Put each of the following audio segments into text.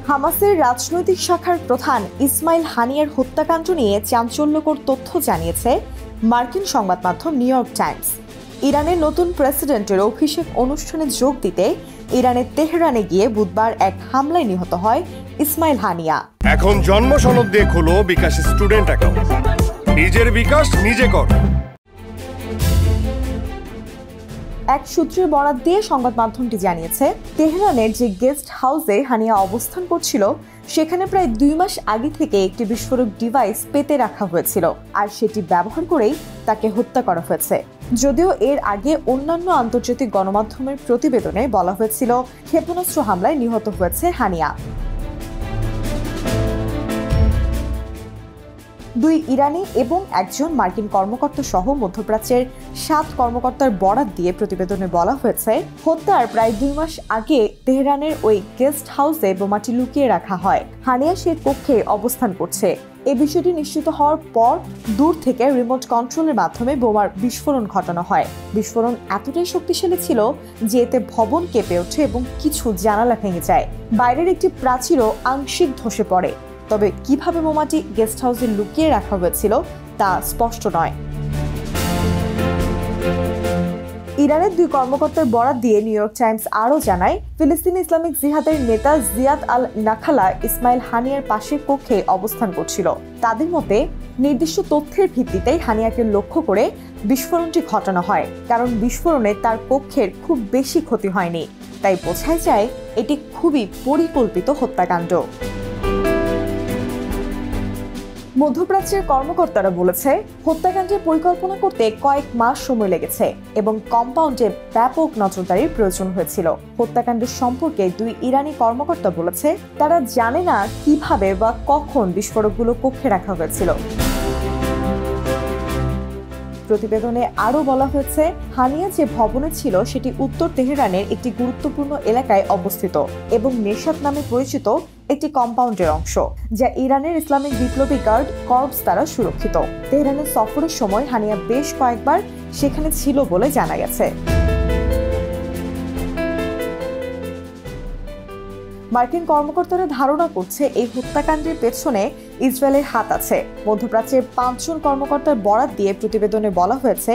হামাসের রাজনৈতিক শাখার প্রধান ইসমাইল হানিয়ার হত্যাকাণ্ড নিয়ে চাঞ্চল্যকর তথ্য জানিয়েছে মার্কিন সংবাদ মাধ্যম নিউ ইয়র্ক টাইমস। ইরানের নতুন প্রেসিডেন্টের অভিষেক অনুষ্ঠানে যোগ দিতে ইরানের তেহরানে গিয়ে বুধবার এক হামলায় নিহত হয় ইসমাইল হানিয়া। এখন জন্ম সনদ দিয়ে খোলো বিকাশ স্টুডেন্ট অ্যাকাউন্ট। নিজের বিকাশ নিজে কর। এক সূত্রের বরাত দিয়ে সংবাদ মাধ্যমটি জানিয়েছে, তেহরানের যে গেস্ট হাউসে হানিয়া অবস্থান করছিল সেখানে প্রায় 2 মাস আগে থেকে একটি বিস্ফোরক ডিভাইস পেতে রাখা হয়েছিল, আর সেটি ব্যবহার করেই তাকে হত্যা করা হয়েছে। যদিও এর আগে অন্যান্য আন্তর্জাতিক গণমাধ্যমের প্রতিবেদনে বলা হয়েছিল ক্ষেপণাস্ত্র হামলায় নিহত হয়েছে হানিয়া। 2 ইরানি এবং একজন মার্কিন কর্মকর্তা সহ মধ্যপ্রাচ্যের 7 কর্মকর্তার বরাত দিয়ে প্রতিবেদনে বলা হয়েছে, হত্যার প্রায় 2 মাস আগে তেহরানের ওই গেস্ট হাউসে বোমাটি লুকিয়ে রাখা হয়। হানিয়া সে কক্ষে অবস্থান করছে। এই বিষয়টি নিশ্চিত হওয়ার পর দূর থেকে রিমোট কন্ট্রোলের মাধ্যমে বোমার বিস্ফোরণ ঘটানো হয়। বিস্ফোরণ এতটাই শক্তিশালী ছিল যে এতে ভবন কেঁপে ওঠে এবং কিছু জানালা ভেঙে যায়। বাইরের একটি প্রাচীরও আংশিক ধসে পড়ে। তবে কিভাবে বোমাটি গেস্ট হাউসে লুকিয়ে রাখা হয়েছিল তা স্পষ্ট নয়। ইরানের 2 কর্মকর্তার বরাত দিয়ে নিউ ইয়র্ক টাইমস আরও জানায়, ফিলিস্তিনি ইসলামিক জিহাদের নেতা জিয়াদ আল নাখালা ইসমাইল হানিয়ার পাশের কক্ষে অবস্থান করছিল। তাদের মতে নির্দিষ্ট তথ্যের ভিত্তিতেই হানিয়াকে লক্ষ্য করে বিস্ফোরণটি ঘটানো হয়, কারণ বিস্ফোরণে তার কক্ষের খুব বেশি ক্ষতি হয়নি। তাই বোঝাই যায় এটি খুবই পরিকল্পিত হত্যাকাণ্ড। মধ্যপ্রাচ্যের কর্মকর্তারা বলেছে, হত্যাকাণ্ডের পরিকল্পনা করতে কয়েক মাস সময় লেগেছে এবং কম্পাউন্ডে ব্যাপক নজরদারির প্রয়োজন হয়েছিল। হত্যাকাণ্ডের সম্পর্কে 2 ইরানি কর্মকর্তা বলেছে, তারা জানে না কিভাবে বা কখন বিস্ফোরকগুলো কক্ষে রাখা হয়েছিল। প্রতিবেদনে আরও বলা হয়েছে, হানিয়া যে ভবনে ছিল সেটি উত্তর তেহরানের একটি গুরুত্বপূর্ণ এলাকায় অবস্থিত এবং নেশাত নামে পরিচিত একটি কম্পাউন্ডের অংশ, যা ইরানের ইসলামিক বিপ্লবী গার্ড কর্পস দ্বারা সুরক্ষিত। তেহরানের সফরের সময় হানিয়া বেশ কয়েকবার সেখানে ছিল বলে জানা গেছে। মার্কিন কর্মকর্তারা ধারণা করছে এই হত্যাকাণ্ডের পেছনে ইসরায়েলের হাত আছে। মধ্যপ্রাচ্যের 5 জন কর্মকর্তার বরাত দিয়ে প্রতিবেদনে বলা হয়েছে,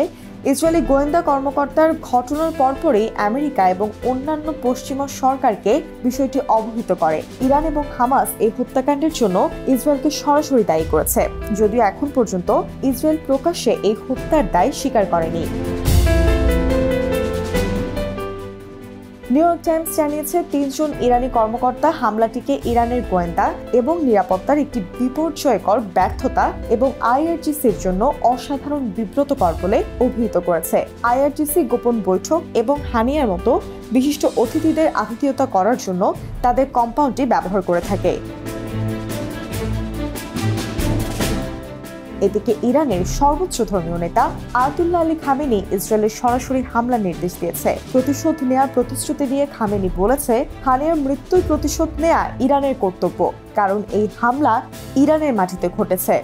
ইসরায়েলি গোয়েন্দা কর্মকর্তার ঘটনার পরপরই আমেরিকা এবং অন্যান্য পশ্চিমা সরকারকে বিষয়টি অবহিত করে। ইরান এবং হামাস এই হত্যাকাণ্ডের জন্য ইসরায়েলকে সরাসরি দায়ী করেছে, যদিও এখন পর্যন্ত ইসরায়েল প্রকাশ্যে এই হত্যার দায় স্বীকার করেনি। নিউ ইয়র্ক টাইমস জানিয়েছে, 3 জন ইরানি কর্মকর্তা হামলাটিকে ইরানের গোয়েন্দা এবং নিরাপত্তার একটি বিপর্যয়কর ব্যর্থতা এবং আইআরজিসির জন্য অসাধারণ বিব্রতকর বলে অভিহিত করেছে। আইআরজিসি গোপন বৈঠক এবং হানিয়ার মতো বিশিষ্ট অতিথিদের আতিথেয়তা করার জন্য তাদের কম্পাউন্ডটি ব্যবহার করে থাকে। এদিকে ইরানের সর্বোচ্চ ধর্মীয় নেতা আয়াতুল্লাহ আলী খামেনি ইসরায়েলের সরাসরি হামলার নির্দেশ দিয়েছে। প্রতিশোধ নেওয়ার প্রতিশ্রুতি দিয়ে খামেনি বলেছে, হানিয়ার মৃত্যুর প্রতিশোধ নেওয়া ইরানের কর্তব্য, কারণ এই হামলা ইরানের মাটিতে ঘটেছে।